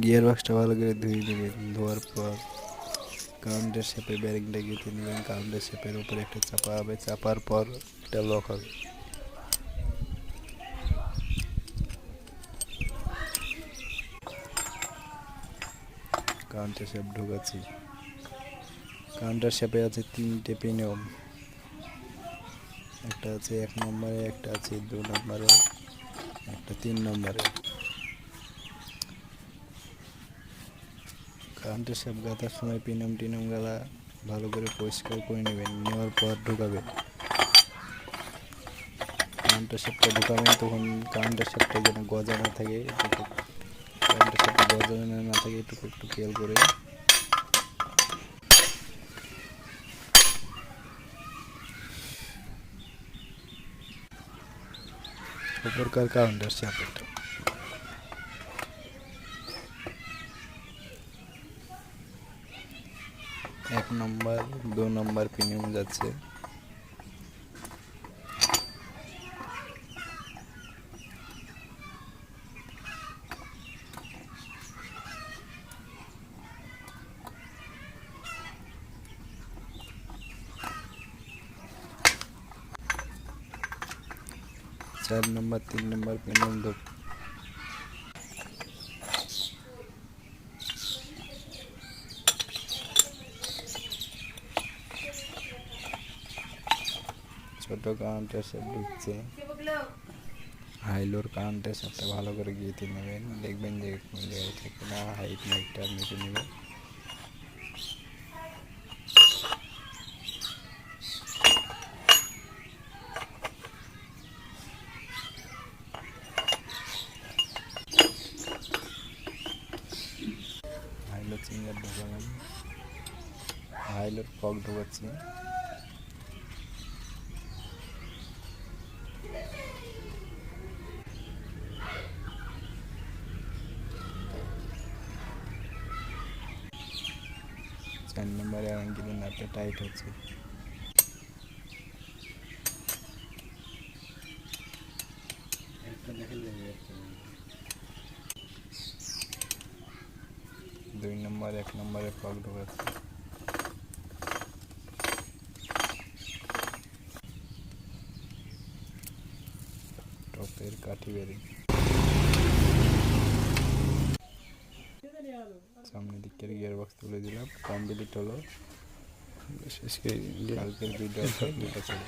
Gear বক্সটা ভালো করে ধুয়ে নেবেন। ধোয়ার পর কাউন্টের শেপে ব্যারিংটা গেঁথে নেবেন। কাউন্টের শেপের উপরে একটা চাপা হবে, চাপার পর এটা লক হবে। Counter shape ঢুকাচ্ছি। কাউন্টার শেপে আছে 3টে পিনিয়ম, একটা আছে 1 নম্বরে, একটা আছে 2 নম্বরে, একটা 3 নম্বরে। কাউন্টার শেপ গাঁথার সময় পিনিয়ম টিনিয়ম গালা ভালো করে পরিষ্কার করে নেবেন, নেওয়ার পর ঢুকাবেন। কাউন্টার শেপটা ঢুকাবেন তখন কাউন্টার শেপটা যেন গজা না থাকে, কাউন্টার শেপটা গজা যেন না থাকে একটু একটু খেয়াল করে। উপরকার কাউন্টার শেপ এটা। 1 নম্বর 2 নম্বর পিনিয়ম যাচ্ছে। চার নম্বর 3 নম্বর পিনিয়ম ঢুক। ছোট কাউন্টার শেপ ঢুকছে। হাইলোর কাউন্টার শেপটা ভালো করে গেঁথে নেবেন, দেখবেন যে কোন জায়গায় থেকে না হাইট মাইটটা মেপে নেবেন। হাইলোর চিঙ্গার ঢোকাবেন, হাইলোর ফক ঢোকাচ্ছি। চার নম্বরে অ্যাঙ্গেল নাটটা টাইট হচ্ছে। দুই নম্বর 1 নম্বরে ফক ঢোকাচ্ছি। টপের কাঠি বেরিং, সামনের দিকের গিয়ার বক্স তুলে দিলাম। কমপ্লিট হলো। কালকের ভিডিও দুটো ছিল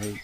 এই।